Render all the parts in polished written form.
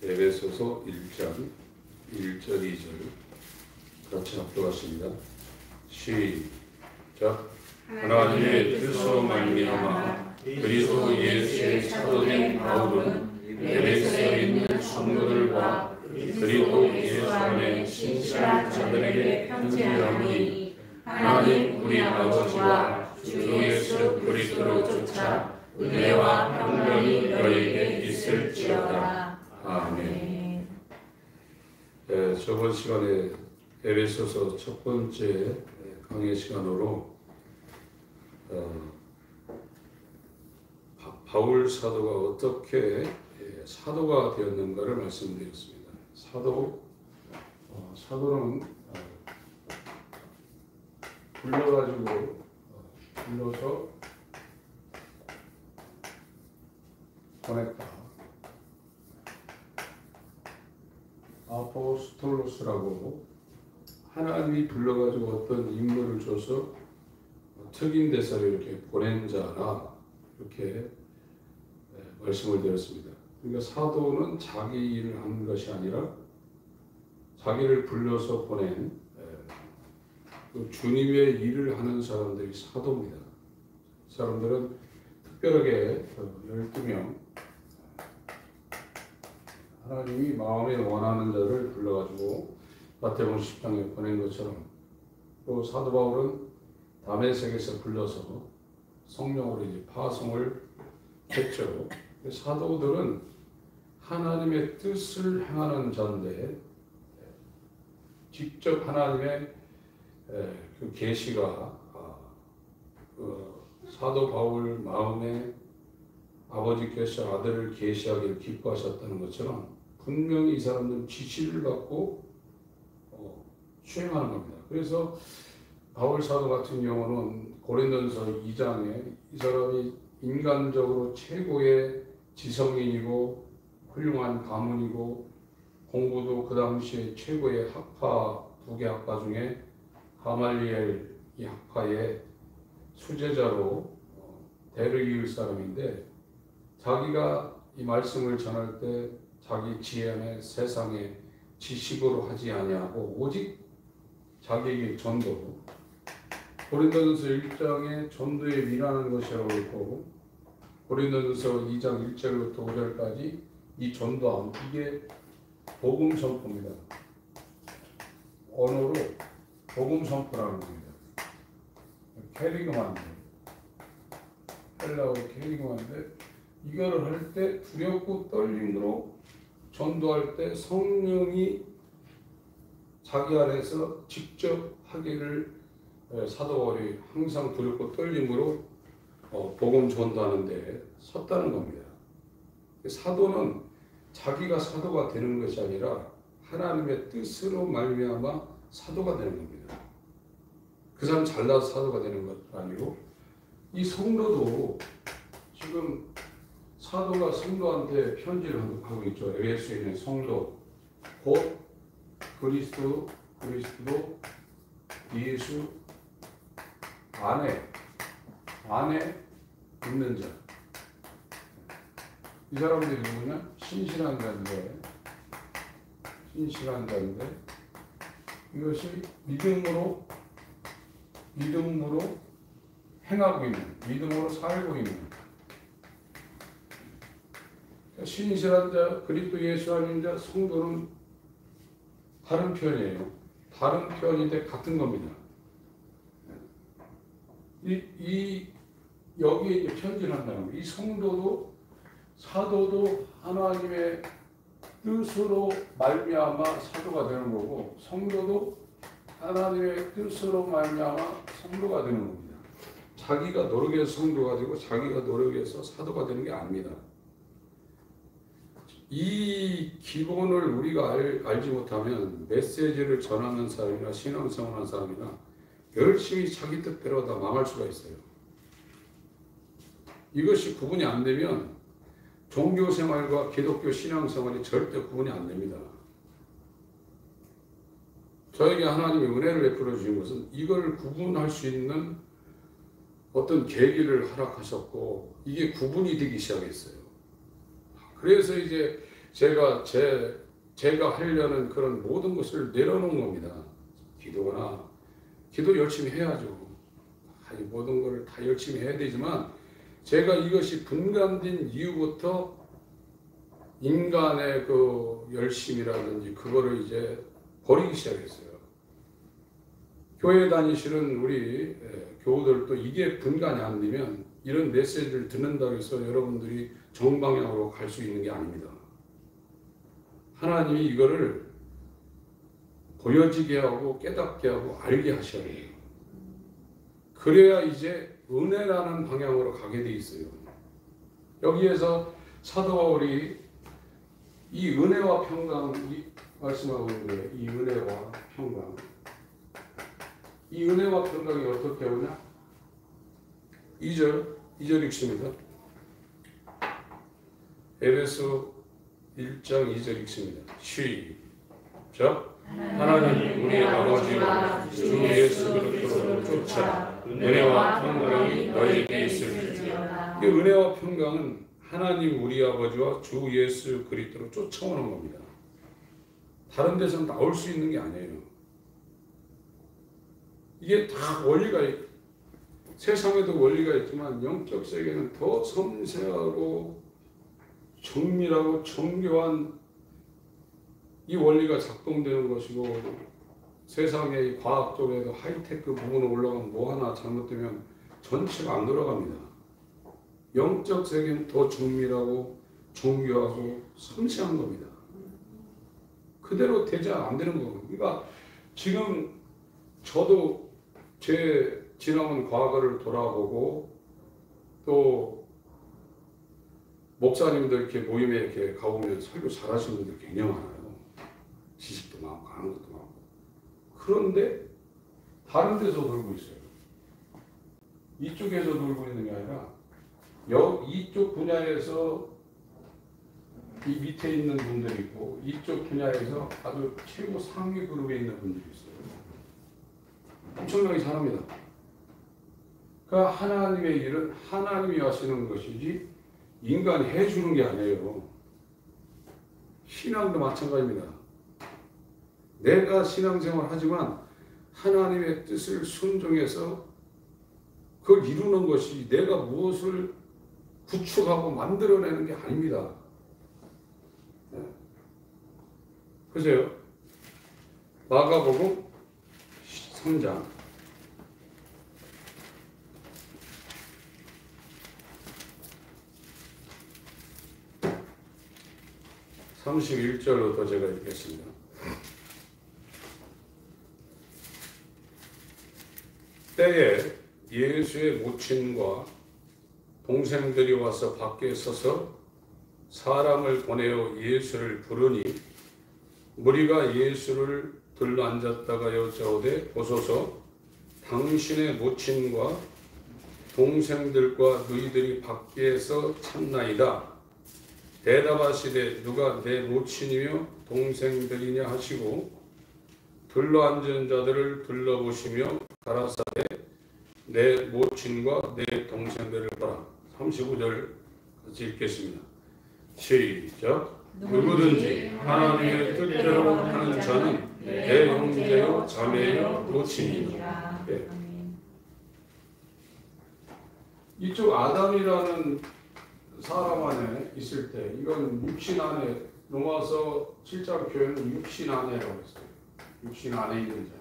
에베소서 1장 1절 2절 같이 합독하십니다. 시작. 하나님의 뜻으로 말미암아 그리스도 예수의 사도된 바울은 에베소에 있는 성도들과 그리스도 예수 안에 신실한 자들에게 편지하노니 하나님 우리 아버지와 주 예수 그리스도로 쫓아 은혜와 평강이 너희에게 있을지어다. 아멘. 네, 저번 시간에 에베소서 첫 번째 강의 시간으로 바울 사도가 어떻게 사도가 되었는가를 말씀드렸습니다. 사도는 불러서 보냈다. 아포스톨로스라고 하나님이 불러가지고 어떤 임무를 줘서 특임 대사를 이렇게 보낸 자라 이렇게 말씀을 드렸습니다. 그러니까 사도는 자기 일을 하는 것이 아니라 자기를 불러서 보낸 주님의 일을 하는 사람들이 사도입니다. 사람들은 특별하게 12명 하나님이 마음에 원하는 자를 불러가지고 마태복음 10장에 보낸 것처럼 또 사도 바울은 다메섹에서 불러서 성령으로 이제 파송을 했죠. 사도들은 하나님의 뜻을 행하는 자인데 직접 하나님의 그 계시가 사도 바울 마음에 아버지께서 아들을 계시하기를 기뻐하셨다는 것처럼 분명히 이 사람들은 지시를 받고 수행하는 겁니다. 그래서 바울 사도 같은 경우는 고린도전서 2장에 이 사람이 인간적으로 최고의 지성인이고 훌륭한 가문이고 공부도 그 당시에 최고의 학파 두 개 학파 중에 가말리엘 이 학파의 수제자로 대를 이을 사람인데 자기가 이 말씀을 전할 때 자기 지혜의 세상에 지식으로 하지 아니하고 오직 자기에게 전도 고린도전서 1장에 전도에 미나는 것이라고 했고 고린도전서 2장 1절부터 5절까지 이 전도함 이게 복음 선포입니다. 언어로 복음 선포라는 겁니다. 캐리그만데 헬라어 캐리그만데 이거를 할 때 두렵고 떨림으로 전도할 때 성령이 자기 안에서 직접 하기를 사도 바울이 항상 두렵고 떨림으로 복음 전도하는데 섰다는 겁니다. 사도는 자기가 사도가 되는 것이 아니라 하나님의 뜻으로 말미암아 사도가 되는 겁니다. 그 사람 잘나서 사도가 되는 것 아니고 이 성도도 지금 사도가 성도한테 편지를 하고 있죠. 에베소에 있는 성도 곧 그리스도 예수 안에 있는 자. 이 사람들이 누구냐? 신실한 자인데 이것이 믿음으로 행하고 있는, 믿음으로 살고 있는 신실한 자, 그리스도 예수 아닌 자, 성도는 다른 편이에요. 다른 편인데 같은 겁니다. 여기에 이제 편지를 한다는 거예요. 이 성도도 사도도 하나님의 뜻으로 말미암아 사도가 되는 거고 성도도 하나님의 뜻으로 말미암아 성도가 되는 겁니다. 자기가 노력해서 성도가 되고 자기가 노력해서 사도가 되는 게 아닙니다. 이 기본을 우리가 알지 못하면 메시지를 전하는 사람이나 신앙생활하는 사람이나 열심히 자기 뜻대로 다 망할 수가 있어요. 이것이 구분이 안 되면 종교생활과 기독교 신앙생활이 절대 구분이 안 됩니다. 저에게 하나님이 은혜를 베풀어 주신 것은 이걸 구분할 수 있는 어떤 계기를 허락하셨고 이게 구분이 되기 시작했어요. 그래서 이제 제가 하려는 그런 모든 것을 내려놓은 겁니다. 기도 열심히 해야죠. 이 모든 걸 다 열심히 해야 되지만 제가 이것이 분간된 이후부터 인간의 그 열심이라든지 그거를 이제 버리기 시작했어요. 교회 다니시는 우리 교우들도 이게 분간이 안 되면 이런 메시지를 듣는다고 해서 여러분들이 정방향으로 갈 수 있는 게 아닙니다. 하나님이 이거를 보여지게 하고 깨닫게 하고 알게 하셔야 해요. 그래야 이제 은혜라는 방향으로 가게 돼 있어요. 여기에서 사도 바울이 이 은혜와 평강 말씀하고 있는데 이 은혜와 평강 이 은혜와 평강이 어떻게 오냐? 2절 읽습니다. 에베소 1장 2절 읽습니다. 시작. 하나님 우리 아버지와 주 예수 그리스도를 쫓아 은혜와 평강이 너희에게 있을지어다. 이 은혜와 평강은 하나님 우리 아버지와 주 예수 그리스도를 쫓아오는 겁니다. 다른 데서 나올 수 있는 게 아니에요. 이게 다 원리가 세상에도 원리가 있지만 영적 세계는 더 섬세하고 정밀하고 정교한 이 원리가 작동되는 것이고 세상의 과학 쪽에도 하이테크 부분에 올라가면 뭐 하나 잘못되면 전체가 안 돌아갑니다. 영적 세계는 더 정밀하고 정교하고 섬세한 겁니다. 그대로 되지 안 되는 거거든요. 그러니까 지금 저도 제 지나온 과거를 돌아보고 또 목사님들 이렇게 모임에 이렇게 가보면 설교 잘하시는 분들 굉장히 많아요. 지식도 많고 아는 것도 많고. 그런데 다른 데서 놀고 있어요. 이쪽에서 놀고 있는 게 아니라 이쪽 분야에서 이 밑에 있는 분들이 있고 이쪽 분야에서 아주 최고 상위 그룹에 있는 분들이 있어요. 엄청나게 잘합니다. 그러니까 하나님의 일은 하나님이 하시는 것이지 인간이 해주는 게 아니에요. 신앙도 마찬가지입니다. 내가 신앙생활을 하지만 하나님의 뜻을 순종해서 그걸 이루는 것이 내가 무엇을 구축하고 만들어내는 게 아닙니다. 보세요. 마가복음 3장 31절부터 제가 읽겠습니다. 때에 예수의 모친과 동생들이 와서 밖에 서서 사람을 보내어 예수를 부르니 무리가 예수를 들러앉았다가 여짜오되 보소서 당신의 모친과 동생들과 너희들이 밖에서 찾나이다. 대답하시되 누가 내 모친이며 동생들이냐 하시고 들러앉은 자들을 둘러보시며 가라사대 내 모친과 내 동생들을 봐라. 35절 같이 읽겠습니다. 시작. 누구든지 하나님의 뜻대로 하는 자는 내 형제요 자매요 모친이니라. 네. 이쪽 아담이라는 사람 안에 있을 때 이건 육신 안에 로마서 7장 교회는 육신 안에라고 했어요. 육신 안에 있는 자.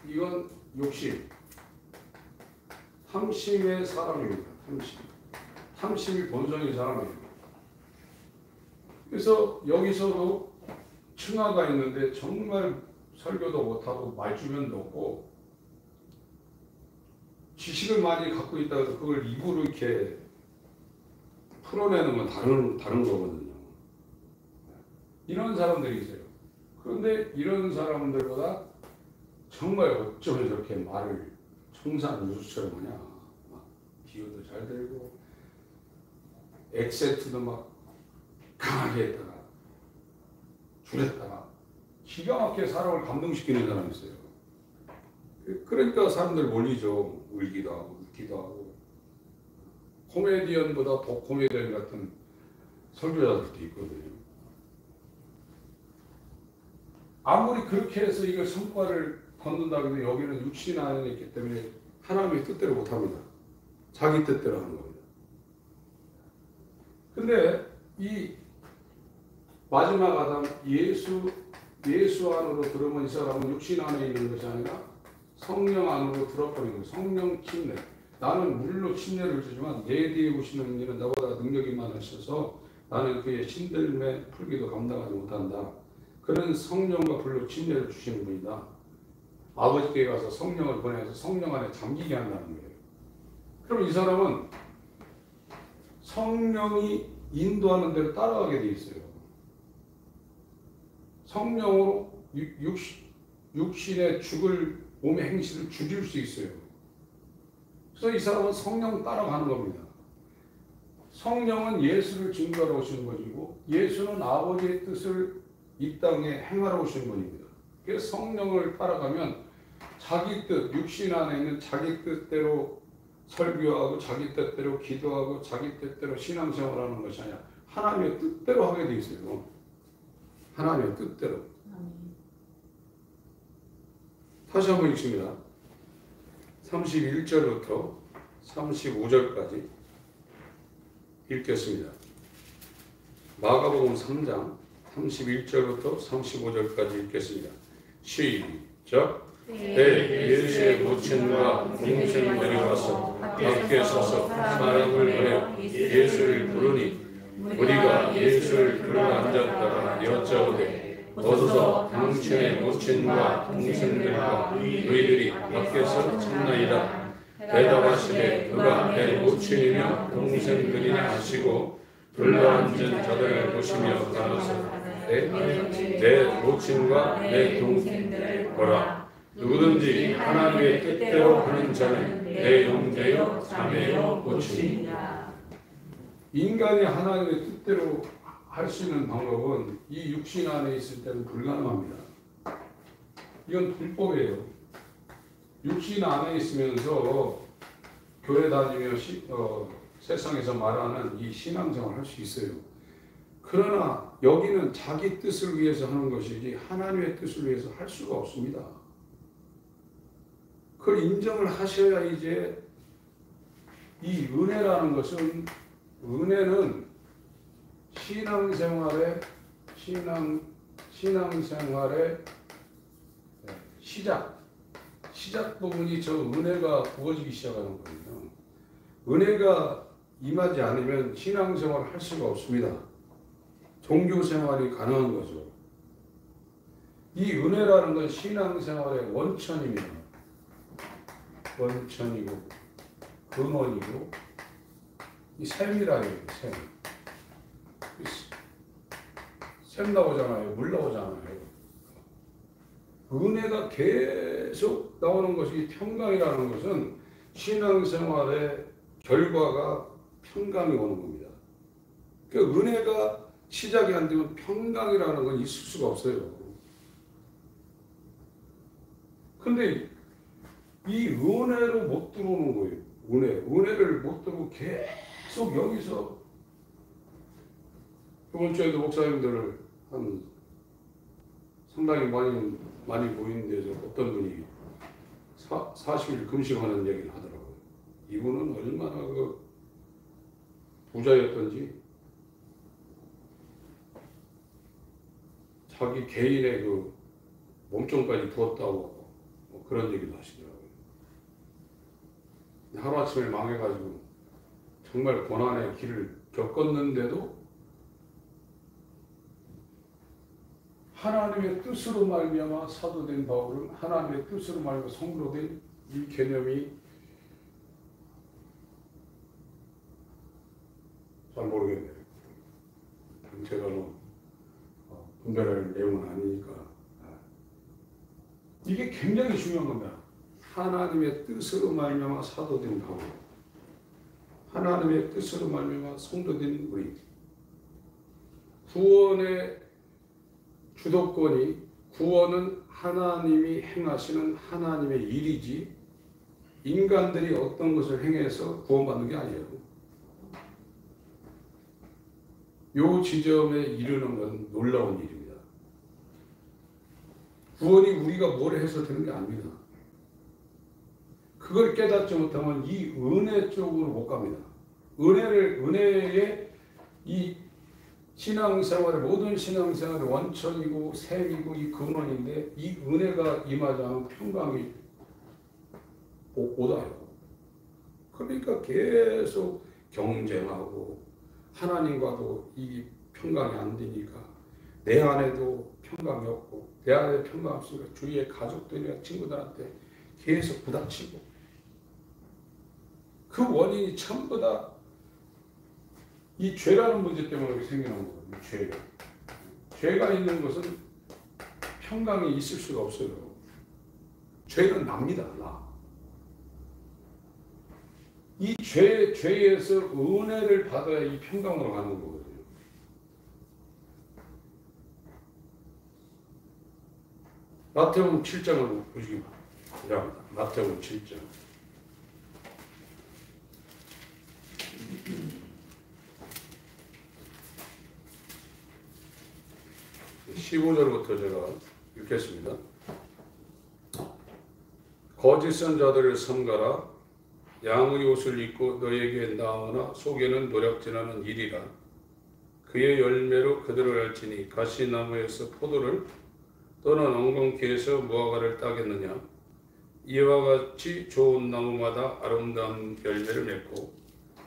이건 육신. 탐심의 사람입니다. 탐심이 본성의 사람이에요. 그래서 여기서도 층하가 있는데 정말 설교도 못하고 말주변도 없고 지식을 많이 갖고 있다가 그걸 입으로 이렇게 풀어내는 건 다른 거거든요. 이런 사람들이 있어요. 그런데 이런 사람들보다 정말 어쩌면 저렇게 말을 청산유수처럼 하냐. 막 비유도 잘 들고 액센트도 막 강하게 했다가 줄였다가 기가 막히게 사람을 감동시키는 사람이 있어요. 그러니까 사람들 몰리죠. 울기도 하고 웃기도 하고 코미디언보다 더 코미디언 같은 설교자들도 있거든요. 아무리 그렇게 해서 이걸 성과를 거둔다고 해도 여기는 육신 안에 있기 때문에 하나님의 뜻대로 못합니다. 자기 뜻대로 하는 겁니다. 근데 이 마지막 아담 예수 안으로 들어오면 이 사람은 육신 안에 있는 것이 아니라 성령 안으로 들어버리는 거예요. 성령 침례. 나는 물로 침례를 주지만 내 뒤에 오시는 이는 나보다 능력이 많으셔서 나는 그의 신들매 풀기도 감당하지 못한다. 그는 성령과 불로 침례를 주시는 분이다. 아버지께 가서 성령을 보내서 성령 안에 잠기게 한다는 거예요. 그럼 이 사람은 성령이 인도하는 대로 따라가게 돼 있어요. 성령으로 육신의 죽을 몸의 행실을 죽일 수 있어요. 그래서 이 사람은 성령 따라가는 겁니다. 성령은 예수를 증거하러 오신 분이고 예수는 아버지의 뜻을 이 땅에 행하러 오신 분입니다. 그래서 성령을 따라가면 자기 뜻, 육신 안에 있는 자기 뜻대로 설교하고 자기 뜻대로 기도하고 자기 뜻대로 신앙생활하는 것이 아니라 하나님의 뜻대로 하게 돼 있어요. 하나님의 뜻대로. 다시 한번 읽습니다. 31절부터 35절까지 읽겠습니다. 마가복음 3장 31절부터 35절까지 읽겠습니다. 시작. 예수의 모친과 동생이 내려와서 밖에 서서 사람을 보내 예수를 부르니 우리가 예수를 불러 앉았다가 여짜오되 어서 당신의 모친과 동생들과 너희들이 밖에서 찾나이다. 대답하시되 그가 내 모친이며 동생들이냐 하시고 둘러앉은 자들을 보시며 가라사대 내 모친과 내 동생들을 보라. 누구든지 하나님의 뜻대로 하는 자는 내 형제요 자매요 모친이라. 인간이 하나님의 뜻대로 할 수 있는 방법은 이 육신 안에 있을 때는 불가능합니다. 이건 불법이에요. 육신 안에 있으면서 교회 다니며 세상에서 말하는 이 신앙생활을 할 수 있어요. 그러나 여기는 자기 뜻을 위해서 하는 것이지 하나님의 뜻을 위해서 할 수가 없습니다. 그걸 인정을 하셔야 이제 이 은혜라는 것은 은혜는 신앙생활의 시작 부분이 저 은혜가 부어지기 시작하는 거예요. 은혜가 임하지 않으면 신앙생활을 할 수가 없습니다. 종교생활이 가능한 거죠. 이 은혜라는 건 신앙생활의 원천입니다. 원천이고 근원이고 이 샘이라는 샘. 샘 나오잖아요. 물 나오잖아요. 은혜가 계속 나오는 것이 평강이라는 것은 신앙생활의 결과가 평강이 오는 겁니다. 그러니까 은혜가 시작이 안 되면 평강이라는 건 있을 수가 없어요. 근데 이 은혜로 못 들어오는 거예요. 은혜를 못 들고 계속 여기서 이번 주에도 목사님들을 한 상당히 많이 보이는 데서 어떤 분이 40일 금식하는 얘기를 하더라고요. 이분은 얼마나 그 부자였던지 자기 개인의 그 몸종까지 부었다고 뭐 그런 얘기도 하시더라고요. 하루아침에 망해가지고 정말 고난의 길을 겪었는데도 하나님의 뜻으로 말미암아 사도된 바울은 하나님의 뜻으로 말미암아 성도로 된 이 개념이 잘 모르겠네요. 제가 분별할 내용은 아니니까. 이게 굉장히 중요한 겁니다. 하나님의 뜻으로 말미암아 사도된 바울, 하나님의 뜻으로 말미암아 성도된 우리. 구원의 주도권이 구원은 하나님이 행하시는 하나님의 일이지 인간들이 어떤 것을 행해서 구원받는 게 아니에요. 요 지점에 이르는 건 놀라운 일입니다. 구원이 우리가 뭘 해서 되는 게 아닙니다. 그걸 깨닫지 못하면 이 은혜 쪽으로 못 갑니다. 은혜의 이 신앙생활의 모든 신앙생활의 원천이고 샘이고 이 근원인데 이 은혜가 임하지 않으면 평강이 못 와요. 그러니까 계속 경쟁하고 하나님과도 이 평강이 안 되니까 내 안에도 평강이 없고 내 안에 평강 없으니까 주위의 가족들이나 친구들한테 계속 부닥치고 그 원인이 전부 다 이 죄라는 문제 때문에 생겨난 거거든요. 죄가 있는 것은 평강이 있을 수가 없어요. 죄는 납니다. 이 죄에서 은혜를 받아야 이 평강으로 가는 거거든요. 마태복음 7장을 보시기 바랍니다. 마태복음 7장. 15절부터 제가 읽겠습니다. 거짓 선자들을 삼가라. 양의 옷을 입고 너에게 나오나 속에는 노략질하는 일이라. 그의 열매로 그들을 알지니 가시나무에서 포도를 또는 엉겅퀴에서 무화과를 따겠느냐. 이와 같이 좋은 나무마다 아름다운 열매를 맺고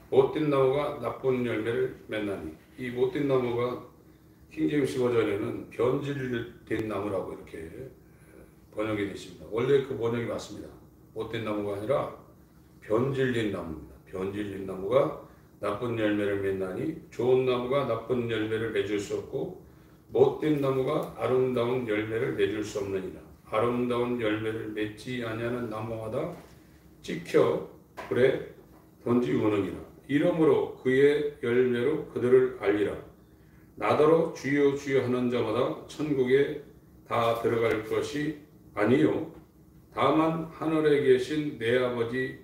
못된 나무가 나쁜 열매를 맺나니. 이 못된 나무가 킹제임스 버전에는 변질된 나무라고 이렇게 번역이 되십니다. 원래 그 번역이 맞습니다. 못된 나무가 아니라 변질된 나무입니다. 변질된 나무가 나쁜 열매를 맺나니 좋은 나무가 나쁜 열매를 맺을 수 없고 못된 나무가 아름다운 열매를 맺을 수 없느니라. 아름다운 열매를 맺지 아니하는 나무마다 찍혀 불에 던지우느니라. 이러므로 그의 열매로 그들을 알리라. 나더러 주여 주여 하는 자마다 천국에 다 들어갈 것이 아니요 다만 하늘에 계신 내 아버지의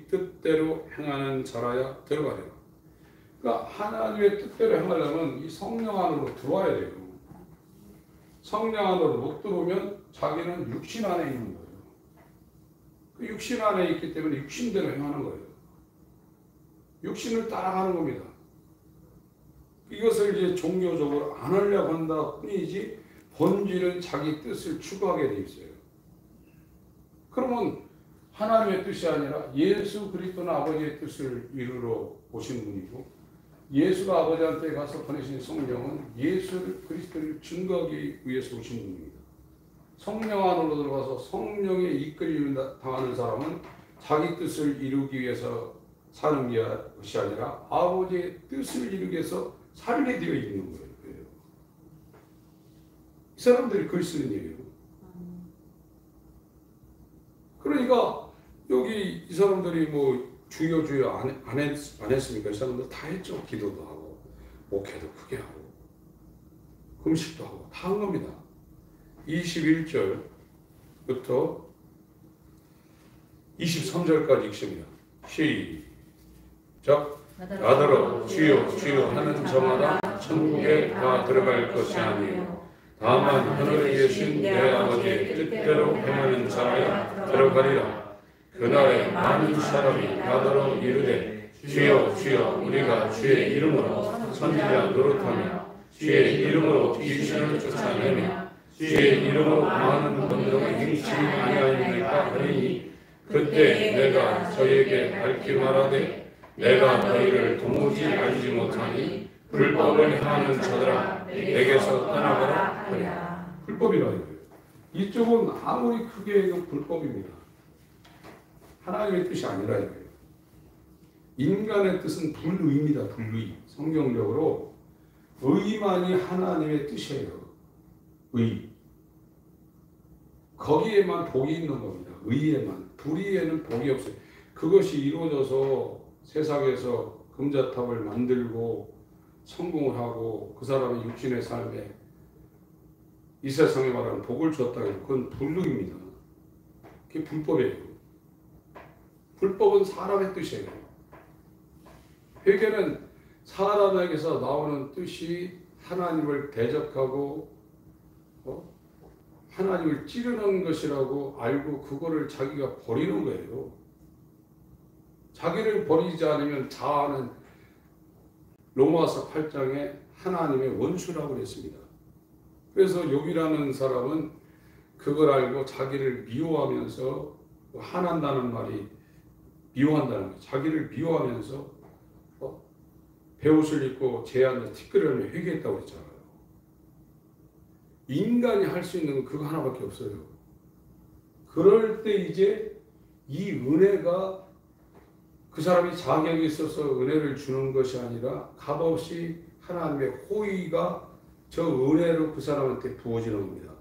뜻대로 행하는 자라야 들어가리라. 그러니까 하나님의 뜻대로 행하려면 이 성령 안으로 들어와야 돼요. 성령 안으로 못 들어오면 자기는 육신 안에 있는 거예요. 그 육신 안에 있기 때문에 육신대로 행하는 거예요. 육신을 따라가는 겁니다. 이것을 이제 종교적으로 안 하려고 한다 뿐이지 본질은 자기 뜻을 추구하게 돼 있어요. 그러면 하나님의 뜻이 아니라 예수 그리스도는 아버지의 뜻을 이루러 오신 분이고 예수가 아버지한테 가서 보내신 성령은 예수 그리스도를 증거하기 위해서 오신 분입니다. 성령 안으로 들어가서 성령의 이끌림을 당하는 사람은 자기 뜻을 이루기 위해서 사는 것이 아니라 아버지의 뜻을 이루기 위해서 살게 되어 있는 거예요. 이 사람들이 글 쓰는 얘기예요. 그러니까 여기 이 사람들이 뭐 주여 주여 안 했습니까? 이 사람들 다 했죠. 기도도 하고 목회도 크게 하고 금식도 하고 다 한 겁니다. 21절부터 23절까지 읽습니다. 시작. 나더러 주여 주여 하는 저마다 천국에 다 들어갈 것이 아니요 다만 하늘에 계신 내 아버지의 뜻대로 행하는 자라야 들어가리라. 그날에 많은 사람이 나더러 이르되 주여 주여 우리가 주의 이름으로 선지자 노릇하며 주의 이름으로 귀신을 쫓아내며 주의 이름으로 많은 권능을 행치 아니하였나이까 하리니 그때 내가 저에게 밝히 말하되 내가 너희를 도무지 알지 못하니 불법을 행하는 자들아 내게서 떠나가라 하리라. 불법이라 이거예요. 이쪽은 아무리 크게 해도 불법입니다. 하나님의 뜻이 아니라 이거예요. 인간의 뜻은 불의입니다. 불의. 성경적으로 의만이 하나님의 뜻이에요. 의. 거기에만 복이 있는 겁니다. 의에만. 불의에는 복이 없어요. 그것이 이루어져서 세상에서 금자탑을 만들고 성공을 하고 그 사람의 육신의 삶에 이 세상에 말하는 복을 줬다 해도 그건 불의입니다. 그게 불법이에요. 불법은 사람의 뜻이에요. 회개는 사람에게서 나오는 뜻이 하나님을 대적하고 하나님을 찌르는 것이라고 알고 그거를 자기가 버리는 거예요. 자기를 버리지 않으면 자아는 로마서 8장에 하나님의 원수라고 그랬습니다. 그래서 욥이라는 사람은 그걸 알고 자기를 미워하면서, 화난다는 말이 미워한다는 거예요. 자기를 미워하면서 베옷을 입고 제안에 티끌을 회개했다고 그랬잖아요. 인간이 할 수 있는 건 그거 하나밖에 없어요. 그럴 때 이제 이 은혜가 그 사람이 자격이 있어서 은혜를 주는 것이 아니라 값없이 하나님의 호의가 저 은혜로 그 사람한테 부어지는 겁니다.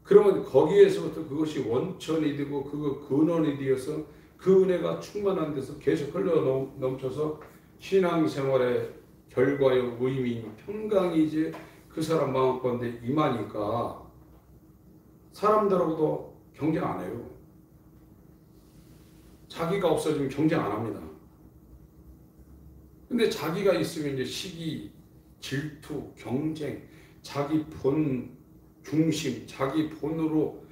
그러면 거기에서부터 그것이 원천이 되고 그거 근원이 되어서 그 은혜가 충만한 데서 계속 흘러 넘쳐서 신앙생활의 결과의 의미, 평강이 이제 그 사람 마음 가운데 임하니까 사람들하고도 경쟁 안 해요. 자기가 없어지면 경쟁 안 합니다. 근데 자기가 있으면 이제 시기, 질투, 경쟁, 자기 본 중심, 자기 본으로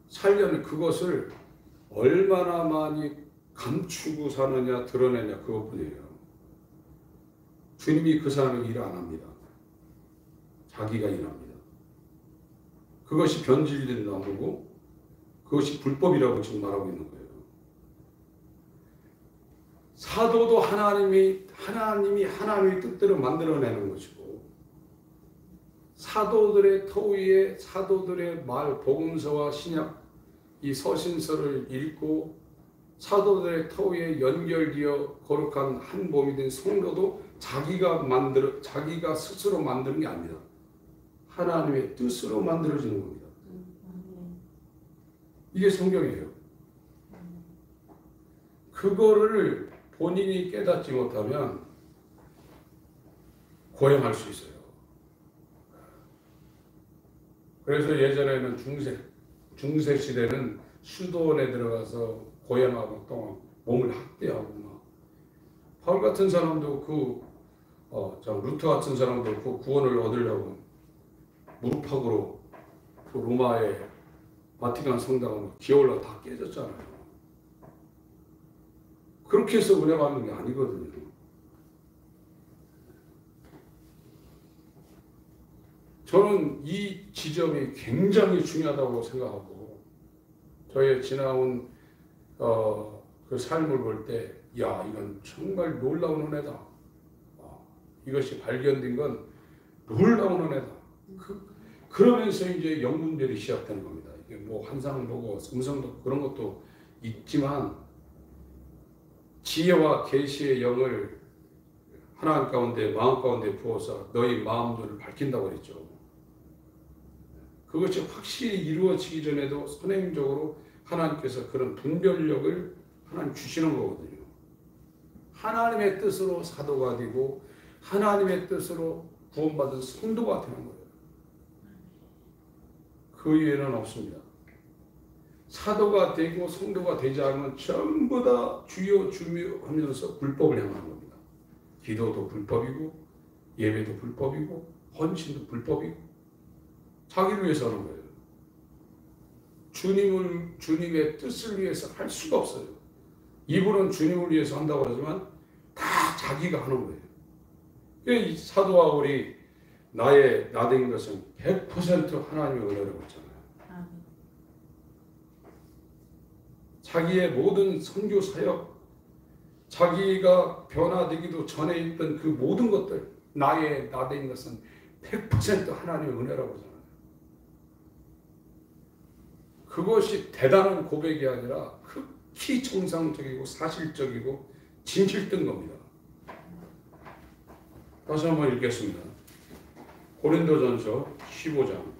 살려는 그것을 얼마나 많이 감추고 사느냐, 드러내냐, 그것뿐이에요. 주님이 그 사람에게 일 안 합니다. 자기가 일합니다. 그것이 변질된 나무고 그것이 불법이라고 지금 말하고 있는 거예요. 사도도 하나님이 하나님의 뜻대로 만들어내는 것이고, 사도들의 터 위에 사도들의 말, 복음서와 신약 이 서신서를 읽고 사도들의 터 위에 연결되어 거룩한 한 몸이 된 성도도 자기가 스스로 만드는 게 아닙니다. 하나님의 뜻으로 만들어지는 겁니다. 이게 성경이에요. 그거를 본인이 깨닫지 못하면 고행할 수 있어요. 그래서 예전에는 중세 시대는 수도원에 들어가서 고행하고 또 몸을 학대하고 막 바울 같은 사람도 루트 같은 사람도 그 구원을 얻으려고 무릎팍으로 그 로마의 바티칸 성당은 기어올라 다 깨졌잖아요. 그렇게 해서 은혜 받는 게 아니거든요. 저는 이 지점이 굉장히 중요하다고 생각하고, 저의 지나온 그 삶을 볼 때, 야, 이건 정말 놀라운 은혜다. 이것이 발견된 건 놀라운 은혜다. 그러면서 이제 영분별이 시작되는 겁니다. 이게 뭐 환상을 보고 음성도 그런 것도 있지만, 지혜와 계시의 영을 하나님 가운데 마음 가운데 부어서 너희 마음들을 밝힌다고 그랬죠. 그것이 확실히 이루어지기 전에도 선행적으로 하나님께서 그런 분별력을 하나님 주시는 거거든요. 하나님의 뜻으로 사도가 되고 하나님의 뜻으로 구원받은 성도가 되는 거예요. 그 이외에는 없습니다. 사도가 되고 성도가 되지 않으면 전부 다 주여 주여 하면서 불법을 행하는 겁니다. 기도도 불법이고 예배도 불법이고 헌신도 불법이고 자기를 위해서 하는 거예요. 주님의 뜻을 위해서 할 수가 없어요. 입으로는 주님을 위해서 한다고 하지만 다 자기가 하는 거예요. 이 사도 바울이 나된 것은 100% 하나님의 은혜라고 했잖아요. 자기의 모든 선교 사역, 자기가 변화되기도 전에 있던 그 모든 것들, 나된 것은 100% 하나님의 은혜라고 하잖아요. 그것이 대단한 고백이 아니라 극히 정상적이고 사실적이고 진실된 겁니다. 다시 한번 읽겠습니다. 고린도전서 15장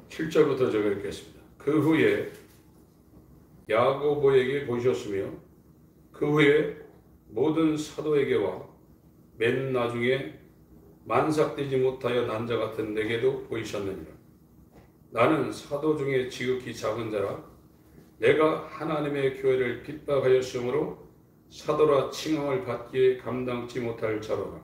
7절부터 제가 읽겠습니다. 그 후에 야고보에게 보셨으며 그 후에 모든 사도에게와 맨 나중에 만삭되지 못하여 난 자 같은 내게도 보이셨느니라. 나는 사도 중에 지극히 작은 자라 내가 하나님의 교회를 핍박하였으므로 사도라 칭함을 받기에 감당치 못할 자로라.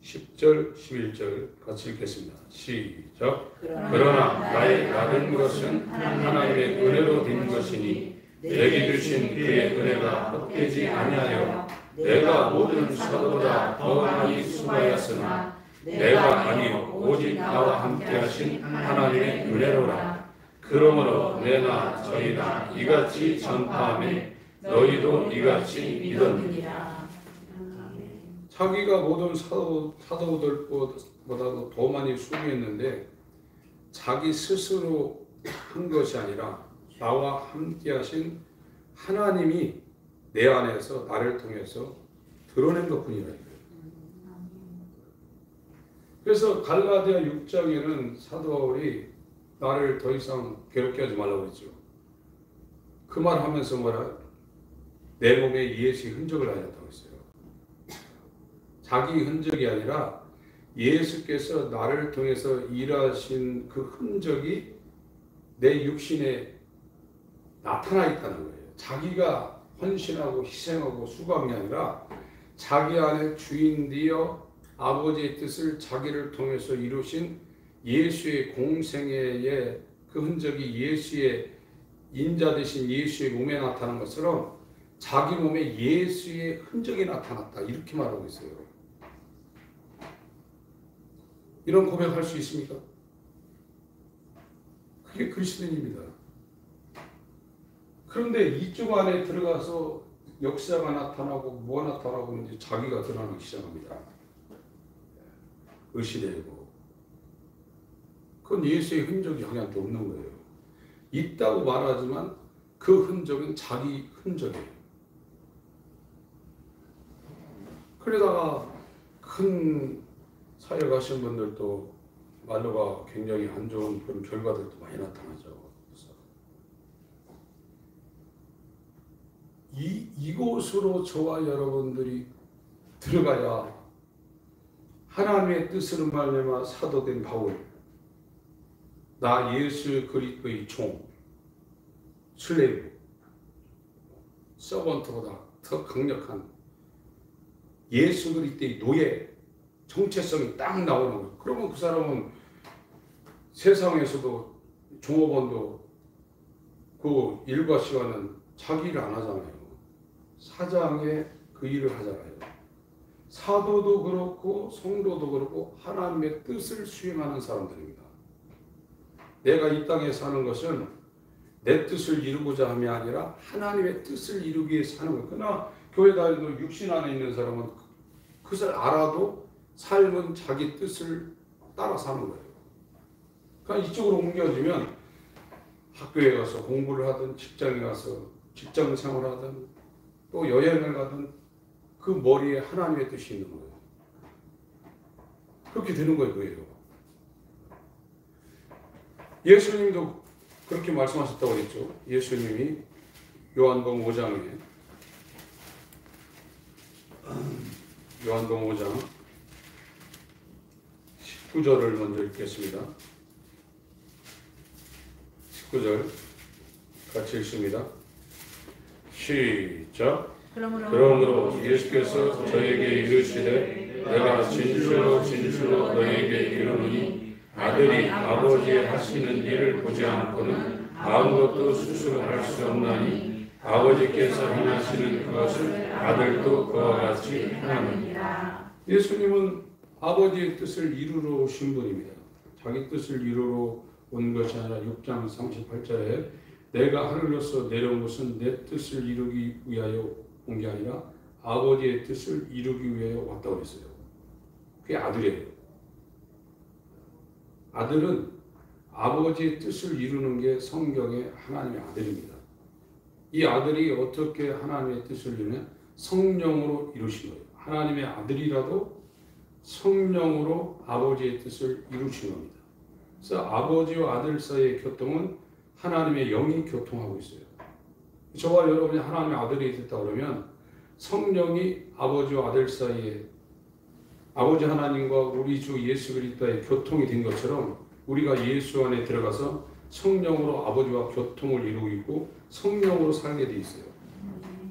10절 11절 같이 읽겠습니다. 시작. 그러나 나의 받은 것은 하나님의 은혜로 된 것이니 내게 주신 그의 은혜가 헛되지 아니하여 내가 모든 사도보다 더 많이 수고하였으나 내가 아니요 오직 나와 함께 하신 하나님의 은혜로라. 그러므로 내나 저희나 이같이 전파하며 너희도 이같이 믿었느니라. 자기가 모든 사도들보다도 더 많이 수고했는데 자기 스스로 한 것이 아니라 나와 함께 하신 하나님이 내 안에서 나를 통해서 드러낸 것뿐이라. 그래서 갈라디아 6장에는 사도 바울이 나를 더 이상 괴롭게 하지 말라고 했죠. 그 말 하면서 뭐라? 내 몸에 예수의 흔적을 알렸다고 했어요. 자기 흔적이 아니라 예수께서 나를 통해서 일하신 그 흔적이 내 육신에 나타나 있다는 거예요. 자기가 헌신하고 희생하고 수고한 게 아니라 자기 안에 주인 되어 아버지의 뜻을 자기를 통해서 이루신 예수의 공생애의 그 흔적이 예수의 인자 되신 예수의 몸에 나타난 것처럼 자기 몸에 예수의 흔적이 나타났다. 이렇게 말하고 있어요. 이런 고백할 수 있습니까? 그게 그리스도인입니다. 그런데 이쪽 안에 들어가서 역사가 나타나고 뭐가 나타나고 이제 자기가 드러나기 시작합니다. 의시되고 그건 예수의 흔적이 하나도 없는 거예요. 있다고 말하지만 그 흔적은 자기 흔적이에요. 그러다가 큰 사역 하신 분들도 말로가 굉장히 안 좋은 그런 결과들도 많이 나타나죠. 이곳으로 저와 여러분들이 들어가야 하나님의 뜻으로 말미암아 사도된 바울, 나 예수 그리스도의 종, 슬레이브, 서번트보다 더 강력한 예수 그리스도의 노예, 정체성이 딱 나오는 거예요. 그러면 그 사람은 세상에서도 종업원도 그 일과 시간은 자기 일을 안 하잖아요. 사장에 그 일을 하잖아요. 사도도 그렇고 성도도 그렇고 하나님의 뜻을 수행하는 사람들입니다. 내가 이 땅에 사는 것은 내 뜻을 이루고자 함이 아니라 하나님의 뜻을 이루기 위해 사는 거예요. 그러나 교회 다니는 육신 안에 있는 사람은 그것을 알아도 삶은 자기 뜻을 따라 사는 거예요. 그러니까 이쪽으로 옮겨지면 학교에 가서 공부를 하든 직장에 가서 직장 생활을 하든 또 여행을 가든 그 머리에 하나님의 뜻이 있는 거예요. 그렇게 되는 거예요. 예수님도 그렇게 말씀하셨다고 했죠. 예수님이 요한복음 5장에 요한복음 5장 19절을 먼저 읽겠습니다. 19절 같이 읽습니다. 시작. 그러므로 예수께서 저에게 이르시되 내가 진실로 진실로 너에게 이르노니 아들이 아버지의 하시는 일을 보지 않고는 아무것도 스스로 할 수 없나니 아버지께서 행하시는 그것을 아들도 그와 같이 행하느니라. 예수님은 아버지의 뜻을 이루러 오신 분입니다. 자기 뜻을 이루러 온 것이 아니라 6장 38절에 내가 하늘로서 내려온 것은 내 뜻을 이루기 위하여 온 게 아니라 아버지의 뜻을 이루기 위하여 왔다고 그랬어요. 그게 아들이에요. 아들은 아버지의 뜻을 이루는 게 성경의 하나님의 아들입니다. 이 아들이 어떻게 하나님의 뜻을 이루냐? 성령으로 이루신 거예요. 하나님의 아들이라도 성령으로 아버지의 뜻을 이루신 겁니다. 그래서 아버지와 아들 사이의 교통은 하나님의 영이 교통하고 있어요. 저와 여러분이 하나님의 아들이 됐다 그러면 성령이 아버지와 아들 사이에 아버지 하나님과 우리 주 예수 그리스도의 교통이 된 것처럼 우리가 예수 안에 들어가서 성령으로 아버지와 교통을 이루고 성령으로 살게 돼 있어요.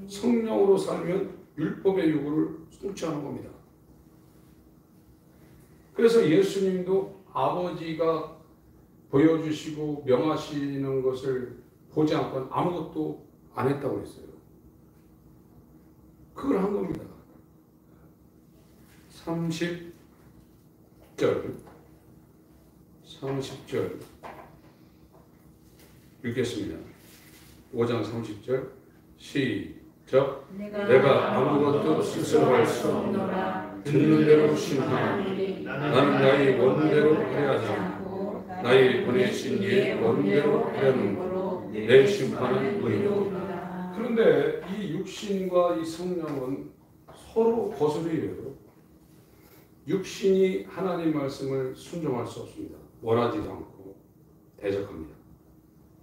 성령으로 살면 율법의 요구를 성취하는 겁니다. 그래서 예수님도 아버지가 보여주시고 명하시는 것을 보지 않고 아무것도 안 했다고 했어요. 그걸 한 겁니다. 30절 읽겠습니다. 5장 30절 시작. 내가 아무것도 스스로 할 수 없노라. 듣는 대로 심판하니 나는 나의 원대로 하려 하지 않고 나의 보내신 이의 원대로 하려는 내 심판은 의로우니라. 그런데 이 육신과 이 성령은 서로 거슬려요. 육신이 하나님 말씀을 순종할 수 없습니다. 원하지도 않고 대적합니다.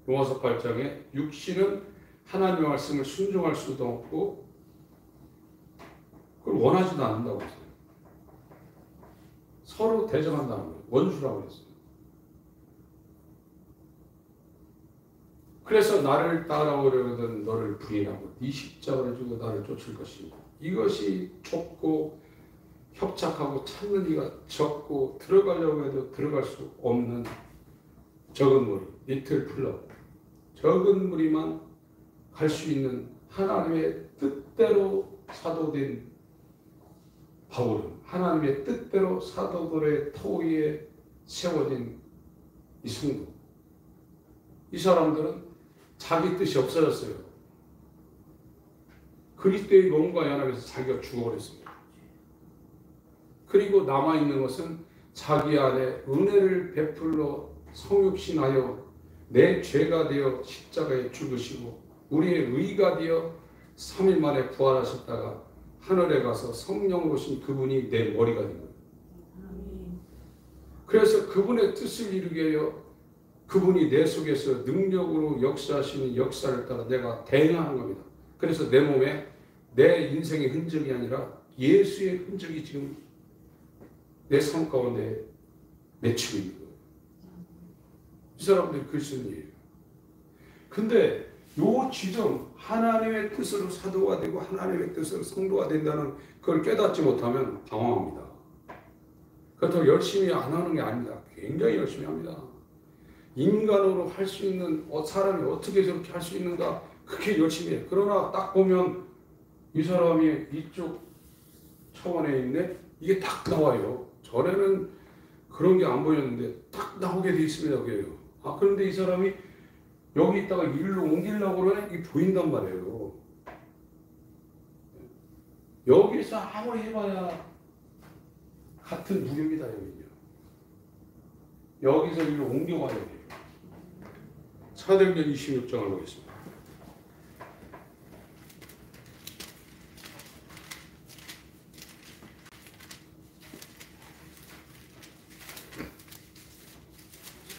로마서 8장에 육신은 하나님 말씀을 순종할 수도 없고 그걸 원하지도 않는다고 했어요. 서로 대적한다는 거예요. 원수라고 했어요. 그래서 나를 따라오려거든 너를 부인하고 네 십자가를 지고 나를 쫓을 것이고 이것이 좁고 협착하고 찾는 이가 적고 들어가려고 해도 들어갈 수 없는 적은 무리, 리틀 플럭, 적은 무리만 갈 수 있는 하나님의 뜻대로 사도된 바울은 하나님의 뜻대로 사도들의 터 위에 세워진 이 성도, 이 사람들은 자기 뜻이 없어졌어요. 그리스도의 몸과 연합해서 자기가 죽어버렸습니다. 그리고 남아있는 것은 자기 안에 은혜를 베풀러 성육신하여 내 죄가 되어 십자가에 죽으시고 우리의 의가 되어 3일 만에 부활하셨다가 하늘에 가서 성령으로 오신 그분이 내 머리가 된 거예요. 그래서 그분의 뜻을 이루게 하여 그분이 내 속에서 능력으로 역사하시는 역사를 따라 내가 대응하는 겁니다. 그래서 내 몸에 내 인생의 흔적이 아니라 예수의 흔적이 지금 내 삶 가운데 맺히고 있는 거예요. 이 사람들이 그리스도인이에요. 근데 요 지점 하나님의 뜻으로 사도가 되고 하나님의 뜻으로 성도가 된다는 그걸 깨닫지 못하면 당황합니다. 그렇다고 열심히 안 하는 게 아닙니다. 굉장히 열심히 합니다. 인간으로 할 수 있는 사람이 어떻게 저렇게 할 수 있는가 그렇게 열심히 해요. 그러나 딱 보면 이 사람이 이쪽 차원에 있네 이게 딱 나와요. 전에는 그런 게 안 보였는데 딱 나오게 돼 있습니다. 그게요. 그런데 이 사람이 여기 있다가 일로 옮기려고 그러네 이게 보인단 말이에요. 여기서 아무리 해봐야 같은 무력이다 여기요. 여기서 일로 옮겨가야 돼요. 사도행전 26장을 보겠습니다.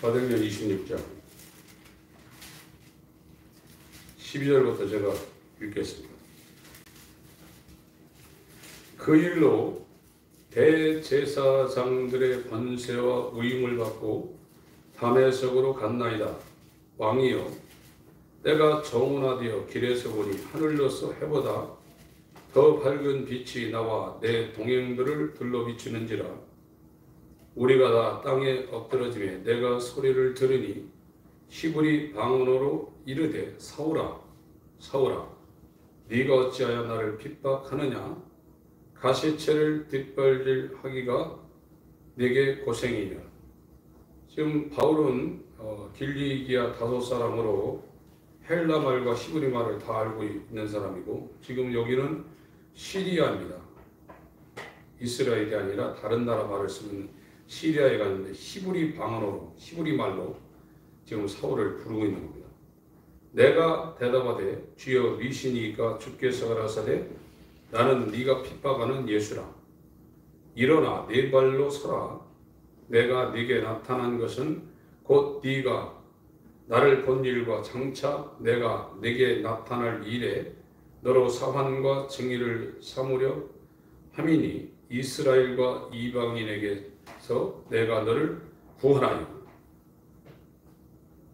사도행전 26장 12절부터 제가 읽겠습니다. 그 일로 대제사장들의 권세와 위임을 받고 다메섹으로 갔나이다. 왕이여 내가 정운하되어 길에서 보니 하늘로서 해보다 더 밝은 빛이 나와 내 동행들을 둘러 비추는지라. 우리가 다 땅에 엎드러지매 내가 소리를 들으니 히브리 방언으로 이르되 사울아 사울아 네가 어찌하여 나를 핍박하느냐. 가시체를 뒷발질하기가 내게 고생이냐. 지금 바울은 길리기아 다섯 사람으로 헬라 말과 히브리 말을 다 알고 있는 사람이고 지금 여기는 시리아입니다. 이스라엘이 아니라 다른 나라 말을 쓰는 시리아에 갔는데 히브리 방언으로 히브리 말로 지금 사울을 부르고 있는 겁니다. 내가 대답하되 주여 미시니까 주께서 가라사대 나는 네가 핍박하는 예수라. 일어나 네 발로 서라. 내가 네게 나타난 것은 곧 네가 나를 본 일과 장차 내가 네게 나타날 일에 너로 사환과 정의를 삼으려 함이니 이스라엘과 이방인에게서 내가 너를 구원하여.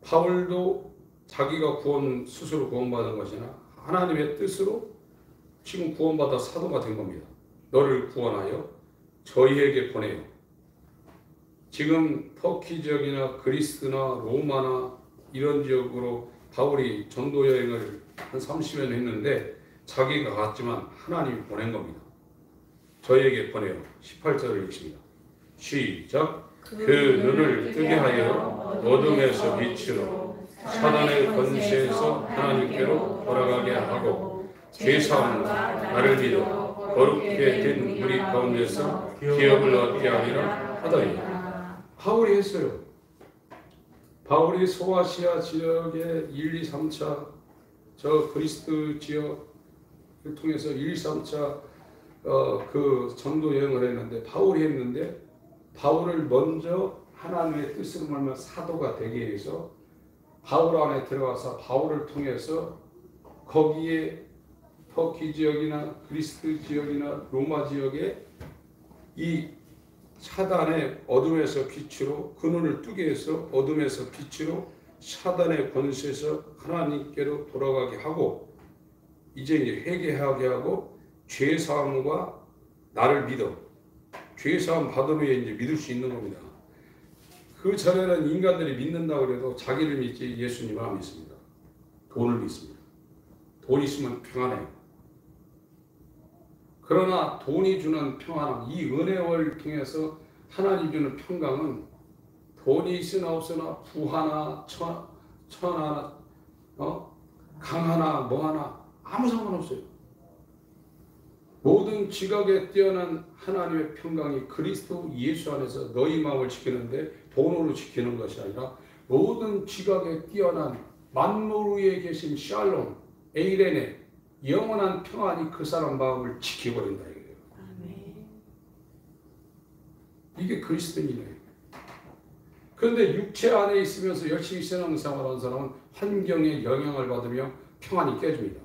바울도 자기가 스스로 구원받은 것이나 하나님의 뜻으로 지금 구원받아 사도가 된 겁니다. 너를 구원하여 저희에게 보내요. 지금 터키 지역이나 그리스나 로마나 이런 지역으로 바울이 전도 여행을 한 30년 했는데 자기가 갔지만 하나님이 보낸 겁니다. 저희에게 보내요. 18절을 읽습니다. 시작. 그 눈을 뜨게 하여 어둠에서 빛으로 사단의 권세에서 하나님께로 돌아가게 하고 죄사함과 나를 믿어 거룩게 된 우리 가운데서 기업을 얻게 하리라 하더니. 바울이 했어요. 바울이 소아시아 지역의 1, 2, 3차 저 그리스도 지역을 통해서 1, 2, 3차 그 전도 여행을 했는데 바울이 했는데 바울을 먼저 하나님의 뜻으로 말하면 사도가 되게 해서 바울 안에 들어가서 바울을 통해서 거기에 터키 지역이나 그리스도 지역이나 로마 지역에 이 사단의 어둠에서 빛으로 그 눈을 뜨게 해서 어둠에서 빛으로 사단의 권세에서 하나님께로 돌아가게 하고 이제 회개하게 하고 죄사함과 나를 믿어. 죄사함 받은 후에 이제 믿을 수 있는 겁니다. 그 전에는 인간들이 믿는다고 해도 자기를 믿지 예수님을 안 믿습니다. 돈을 믿습니다. 돈 있으면 평안해요. 그러나 돈이 주는 평안함, 이 은혜를 통해서 하나님 주는 평강은 돈이 있으나 없으나 부하나 천하나 강하나 뭐하나 아무 상관없어요. 모든 지각에 뛰어난 하나님의 평강이 그리스도 예수 안에서 너희 마음을 지키는데 돈으로 지키는 것이 아니라 모든 지각에 뛰어난 만물 위에 계신 샬롬, 에이레네 영원한 평안이 그 사람 마음을 지켜버린다 이거예요. 이게 그리스도인이에요. 그런데 육체 안에 있으면서 열심히 신앙생활하는 사람은 환경에 영향을 받으며 평안이 깨집니다.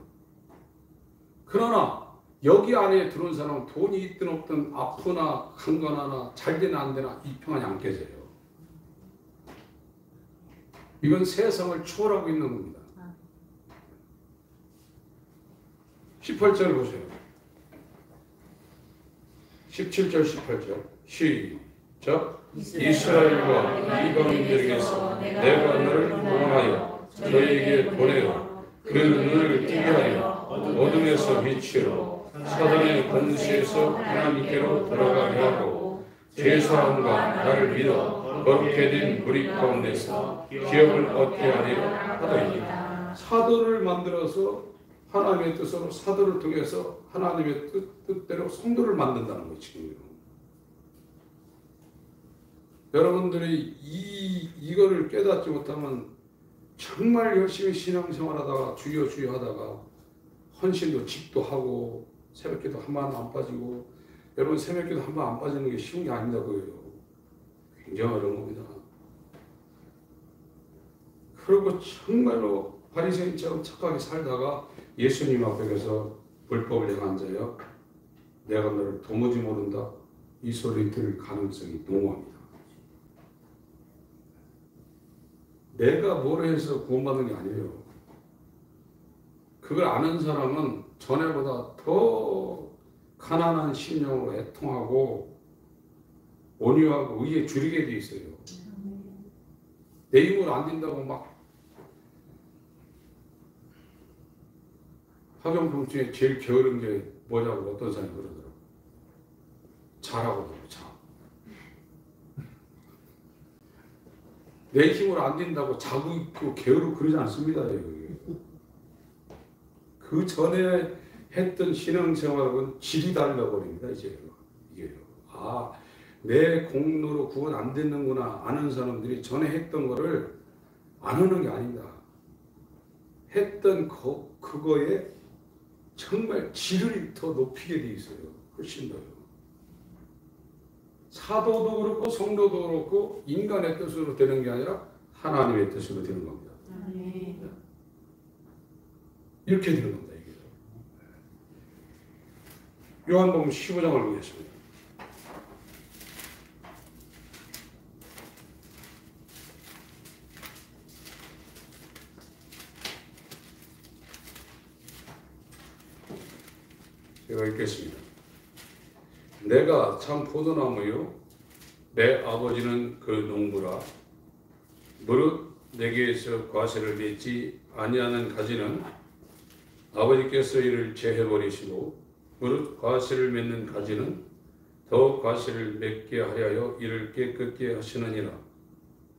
그러나 여기 안에 들어온 사람은 돈이 있든 없든 아프나 강건하나 잘 되나 안 되나 이 평안이 안 깨져요. 이건 세상을 초월하고 있는 겁니다. 18절 보세요. 17절 18절 시작. 이스라엘과 이방인들에게서 내가 너를 구원하여 저희에게 보내어 그 눈을 뜨게 하여 어둠에서 빛으로 사단의 권세에서 하나님께로 돌아가게 하고 죄사함과 나를 믿어 거룩게 된 우리 가운데서 기업을 얻게 하리라 하더니. 사도를 만들어서 하나님의 뜻으로 사도를 통해서 하나님의 뜻대로 성도를 만든다는 거예요. 지금 여러분들이 이거를 깨닫지 못하면 정말 열심히 신앙생활하다가 주여 하다가 헌신도 집도 하고 새벽기도 한 번 안 빠지고. 여러분 새벽기도 한 번 안 빠지는 게 쉬운 게 아닙니다. 그거예요. 굉장히 어려운 겁니다. 그리고 정말로 바리새인처럼 착하게 살다가 예수님 앞에 가서 불법을 내가 앉아요. 내가 너를 도무지 모른다. 이 소리 들을 가능성이 농후합니다. 내가 뭘 해서 구원받는 게 아니에요. 그걸 아는 사람은 전에보다 더 가난한 심령으로 애통하고 온유하고 의에 줄이게 돼 있어요. 내 힘으로 안 된다고 막. 화경품 중에 제일 게으른 게 뭐냐고 어떤 사람이 그러더라고. 잘하고 자. 내 힘으로 안 된다고 자고 있고 게으르고 그러지 않습니다. 그 전에 했던 신앙생활은 질이 달라버립니다. 이게요. 아, 내 공로로 구원 안 됐는구나 아는 사람들이 전에 했던 거를 안 하는 게 아닙니다. 했던 그거에 정말 질을 더 높이게 돼 있어요. 훨씬 더요. 사도도 그렇고 성도도 그렇고 인간의 뜻으로 되는 게 아니라 하나님의 뜻으로 되는 겁니다. 이렇게 되는 겁니다. 이게. 요한복음 15장을 보겠습니다. 제가 읽겠습니다. 내가 참 포도나무요 내 아버지는 그 농부라. 무릇 내게서 과실을 맺지 아니하는 가지는 아버지께서 이를 제해버리시고 무릇 과실을 맺는 가지는 더 과실을 맺게 하려 이를 깨끗게 하시느니라.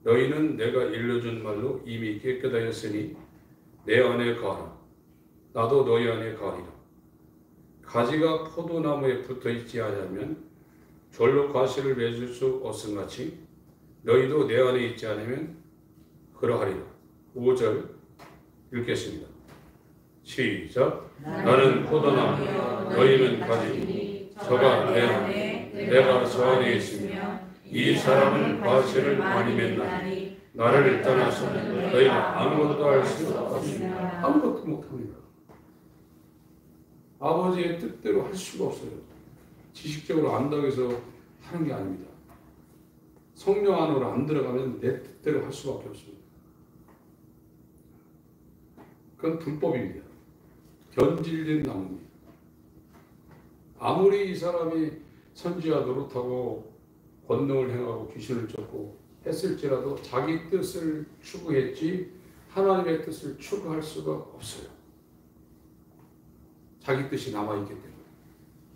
너희는 내가 일러준 말로 이미 깨끗하였으니 내 안에 거하라. 나도 너희 안에 거하리라. 가지가 포도나무에 붙어있지 않으면 절로 과실을 맺을 수 없음같이 너희도 내 안에 있지 않으면 그러하리라. 5절 읽겠습니다. 시작. 나는 포도나무 너희는 가지니 저가 내 안에 내가 저 안에 있으며 이 사람은 과실을 많이 맺나니 나를 떠나서는 너희는 아무것도 할 수 없습니다. 아무것도 못합니다. 아버지의 뜻대로 할 수가 없어요. 지식적으로 안다고 해서 하는 게 아닙니다. 성령 안으로 안 들어가면 내 뜻대로 할 수밖에 없습니다. 그건 불법입니다. 변질된 나무입니다. 아무리 이 사람이 선지자 노릇하고 권능을 행하고 귀신을 쫓고 했을지라도 자기 뜻을 추구했지 하나님의 뜻을 추구할 수가 없어요. 자기 뜻이 남아있기 때문에.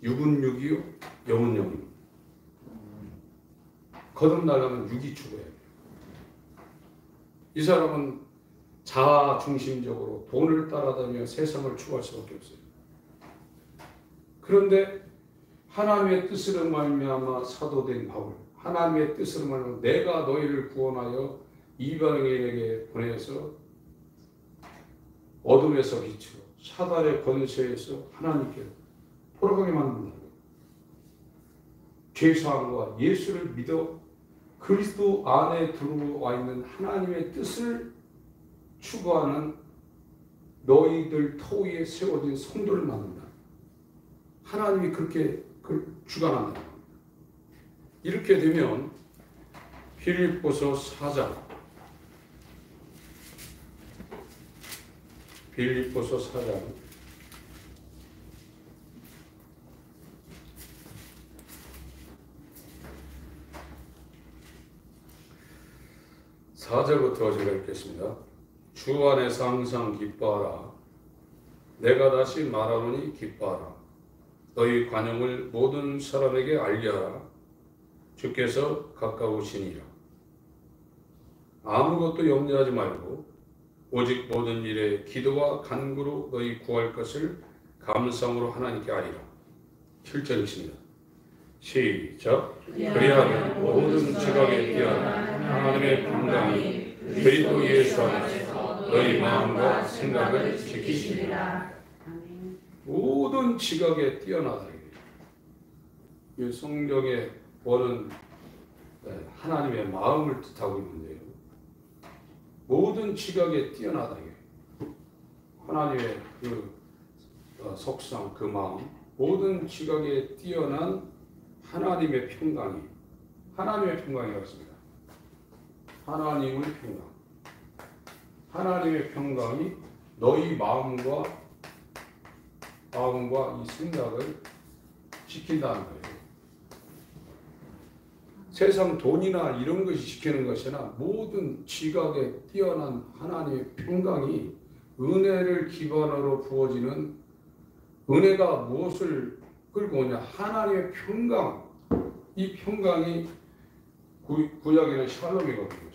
육은 육이요 영은 영입니다. 거듭나려면 육이 추구해야 돼요. 이 사람은 자아 중심적으로 돈을 따라다니며 세상을 추구할 수밖에 없어요. 그런데 하나님의 뜻으로 말미암아 사도된 바울, 하나님의 뜻으로 말미암아 내가 너희를 구원하여 이방인에게 보내서 어둠에서 빛으로 사단의 권세에서 하나님께 돌아가게 만든다고. 죄사함과 예수를 믿어 그리스도 안에 들어와 있는 하나님의 뜻을 추구하는 너희들 터 위에 세워진 성도를 만든다. 하나님이 그렇게 주관한다. 이렇게 되면 빌립보서 4장 빌립보서 4장 4절부터 제가 읽겠습니다. 주 안에서 항상 기뻐하라. 내가 다시 말하노니 기뻐하라. 너희 관용을 모든 사람에게 알려하라. 주께서 가까우시니라. 아무것도 염려하지 말고 오직 모든 일에 기도와 간구로 너희 구할 것을 감사함으로 하나님께 아리라. 7절입니다. 시작. 그리하면 모든 지각에 뛰어난 하나님의 평강이 그리스도 예수 안에서 너희 마음과 생각을 지키시리라. 모든 지각에 뛰어나다. 이 성경의 원은 하나님의 마음을 뜻하고 있는데요. 모든 지각에 뛰어나다. 하나님의 그 속성, 그 마음, 모든 지각에 뛰어난 하나님의 평강이, 하나님의 평강이라고 했습니다. 하나님의 평강. 하나님의 평강이 너희 마음과 이 생각을 지킨다는 거예요. 세상 돈이나 이런 것이 지키는 것이나 모든 지각에 뛰어난 하나님의 평강이 은혜를 기반으로 부어지는, 은혜가 무엇을 끌고 오냐? 하나님의 평강. 이 평강이 구약에는 샬롬이거든요.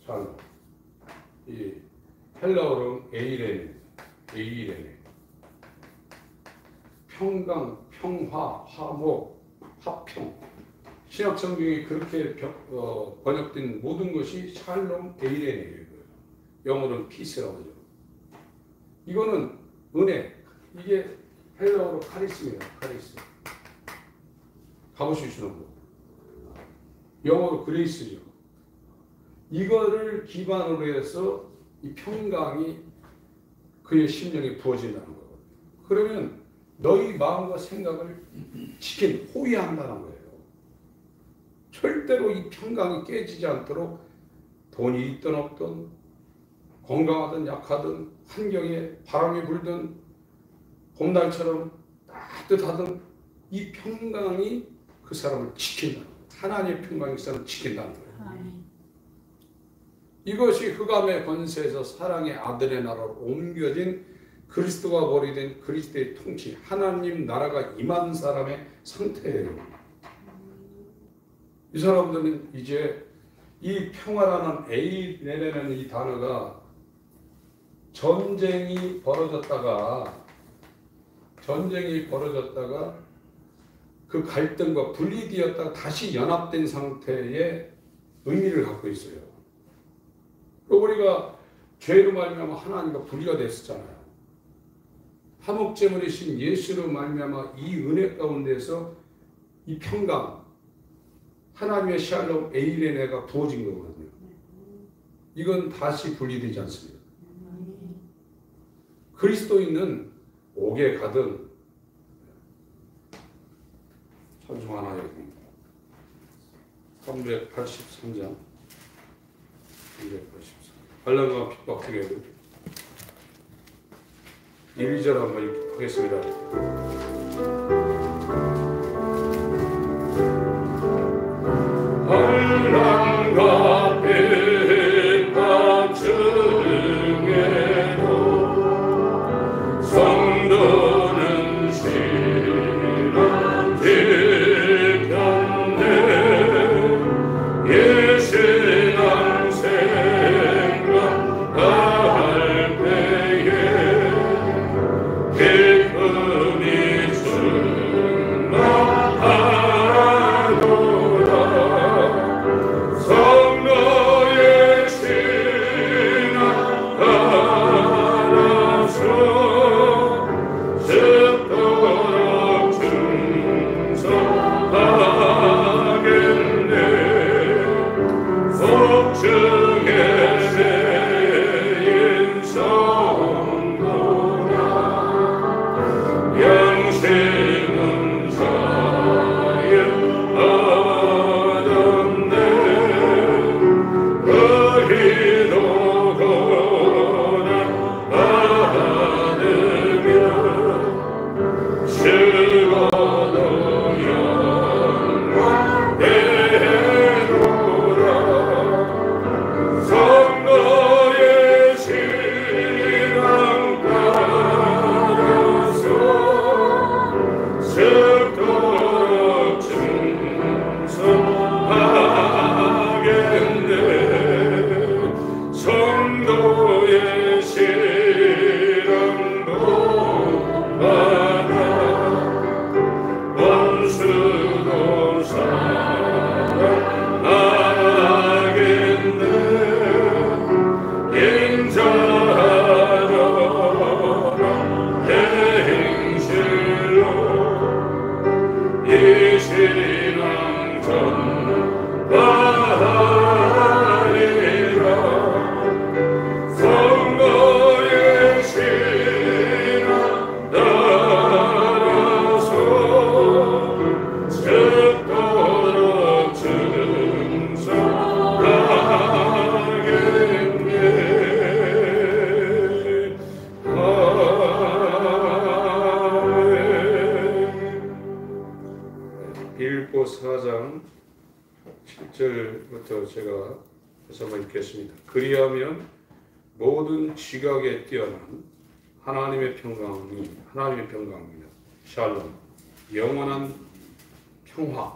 샬롬. 이 헬라어로는 에이레네. 평강, 평화, 화목, 화평. 신약 성경이 그렇게 번역된 모든 것이 샬롬 에이레네예요. 영어로는 피스라고 하죠. 이거는 은혜. 이게 헬라어로 카리스입니다. 카리스. 값없이 주는 거. 영어로 그레이스죠. 이거를 기반으로 해서 이 평강이 그의 심령에 부어진다는 거거든요. 그러면 너희 마음과 생각을 호위한다는 거예요. 절대로 이 평강이 깨지지 않도록 돈이 있든 없든 건강하든 약하든 환경에 바람이 불든 봄날처럼 따뜻하든 이 평강이 그 사람을 지킨다는 거예요. 하나님의 평강이 그 사람을 지킨다는 거예요. 이것이 흑암의 권세에서 사랑의 아들의 나라로 옮겨진 그리스도가 버리된 그리스도의 통치, 하나님 나라가 임한 사람의 상태예요. 이 사람들은 이제 이 평화라는 에이레라는 이 단어가 전쟁이 벌어졌다가 그 갈등과 분리되었다가 다시 연합된 상태의 의미를 갖고 있어요. 우리가 죄로 말미암아 하나님과 분리가 됐었잖아요. 화목제물이신 예수로 말미암아 이 은혜 가운데서 이 평강, 하나님의 샬롬 에이레네가 부어진 거거든요. 이건 다시 분리되지 않습니다. 그리스도인은 옥에 가든 찬송 하나 읽습니다. 383장 383 환난과 핍박 중에도 1, 2절 한번 읽겠습니다. 환난과 핍박 중에도 성도는 신앙 지켰네. 예신앙 생각할 때에 기쁨이 충만하도다. 성도의 신앙 알아서 죽도록 충성하겠네. 복중의 세인 성도라. 영생은 자유하던데 의도 고난받으며 죽어도 영원되도다. 성도의 신앙 따라서 죽도록 충성하겠네. 성도의 신앙도 받아 원수도 사랑하겠네. 인자하라 행실로 이 신앙 전하리라. 성도의 신앙 따라서 죽도록 충성하겠네. 빌립보 4장 7절부터 제가 다시 한번 읽겠습니다. 그리하면 모든 지각에 뛰어난 하나님의 평강입니다. 샬롬, 영원한 평화,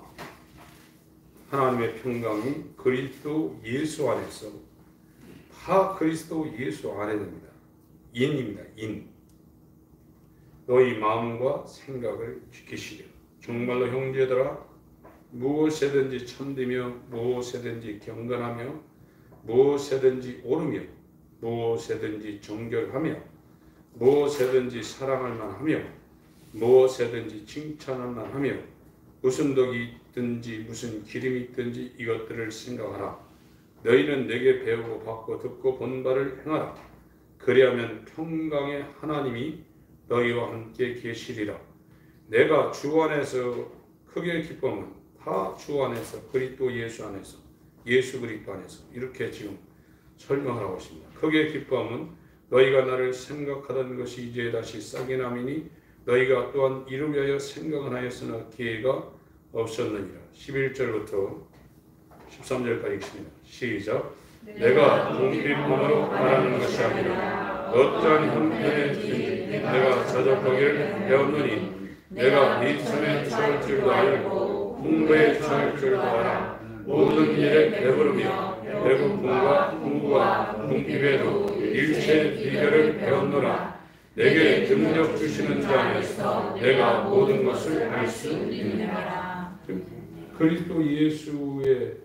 하나님의 평강이 그리스도 예수 안에서 다 그리스도 예수 안에 됩니다. 인입니다. 인. 너희 마음과 생각을 지키시려. 정말로 형제들아, 무엇에든지 참되며 무엇에든지 경건하며 무엇에든지 오르며 무엇에든지 정결하며 무엇에든지 사랑할 만하며 무엇에든지 칭찬할 만하며 무슨 덕이 있든지 무슨 기름이 있든지 이것들을 생각하라. 너희는 내게 배우고 받고 듣고 본 바를 행하라. 그리하면 평강의 하나님이 너희와 함께 계시리라. 내가 주 안에서 크게 기뻐하면 다 주 안에서 그리스도 예수 안에서 예수 그리스도 안에서 이렇게 지금 설명을 하고 있습니다. 크게 기뻐하면 너희가 나를 생각하던 것이 이제 다시 싹이 남이니 너희가 또한 이를 위하여 생각은 하였으나 기회가 없었느니라. 11절부터 13절까지 읽습니다. 시작. 내가 공비문으로 말하는 것이 아니라 어떠한 형편에 내가 자족하기를 배웠느니 내가 네 손에 처할 줄도 알고 공부에 처할 줄도 알아. 모든 일에 배부르며 배고픔과 공부와 궁핍에도 일체 비결을 배웠노라. 내게 능력 주시는 자 안에서 내가 모든 것을 알 수 있느니라. 그리스도 예수의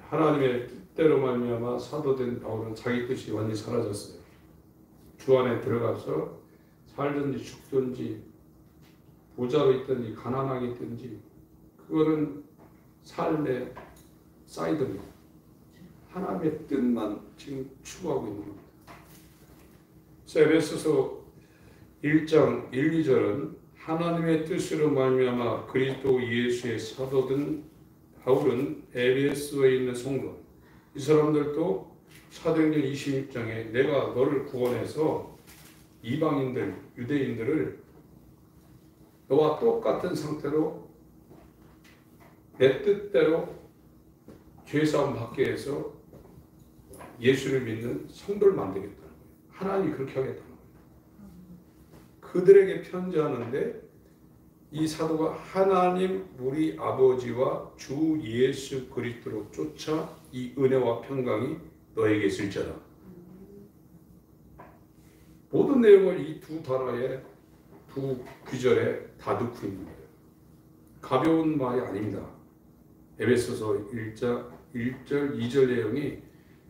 하나님의 뜻대로 말미암아 사도된 바울은 자기 뜻이 완전히 사라졌어요. 주 안에 들어가서 살든지 죽든지 부자로 있든지 가난하게 있든지 그거는 삶의 사이드입니다. 하나님의 뜻만 지금 추구하고 있는 겁니다. 에베소서 1장 1, 2절은 하나님의 뜻으로 말미암아 그리스도 예수의 사도된 바울은 에베소에 있는 성도 이 사람들도 사도행전 26장에 내가 너를 구원해서 이방인들 유대인들을 너와 똑같은 상태로 내 뜻대로 죄사함 받게 해서 예수를 믿는 성도를 만들겠다는 거예요. 하나님이 그렇게 하겠다는 거예요. 그들에게 편지하는데 이 사도가 하나님 우리 아버지와 주 예수 그리스도로 쫓아 이 은혜와 평강이 너에게 있을지어다. 모든 내용을 이 두 단어에 두 구절에 다 넣고 있는 거예요. 가벼운 말이 아닙니다. 에베소서 1장 1절 2절 내용이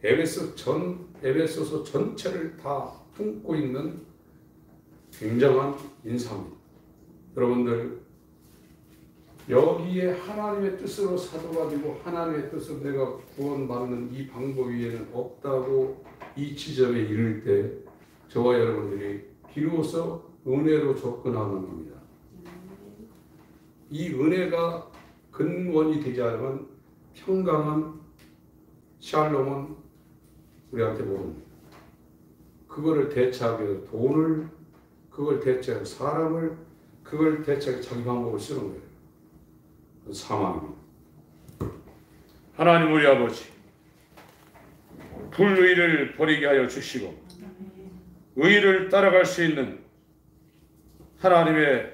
에베소서 전체를 다 품고 있는 굉장한 인사입니다. 여러분들 여기에 하나님의 뜻으로 사도가 되고 하나님의 뜻으로 내가 구원받는 이 방법 위에는 없다고 이 지점에 이를 때 저와 여러분들이 비로소 은혜로 접근하는 겁니다. 이 은혜가 근원이 되지 않으면 평강은 샬롬은 우리한테 모릅니다. 그거를 대체하기 위해서 돈을 그걸 대체하고 사람을 그걸 대체하기 자기 방법을 쓰는 거예요. 사망입니다. 하나님 우리 아버지 불의를 버리게 하여 주시고 의를 따라갈 수 있는 하나님의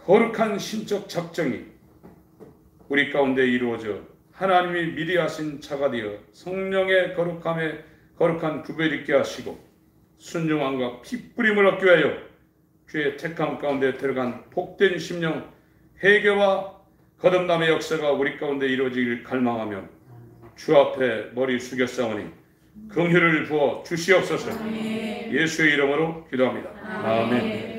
거룩한 신적 작정이 우리 가운데 이루어져 하나님이 미리 하신 자가 되어 성령의 거룩한 구별 있게 하시고 순종함과 피뿌림을 얻게 하여 주의 택함 가운데 들어간 복된 심령 회개와 거듭남의 역사가 우리 가운데 이루어지길 갈망하며 주 앞에 머리 숙였사오니 긍휼을 부어 주시옵소서. 예수의 이름으로 기도합니다. 아멘.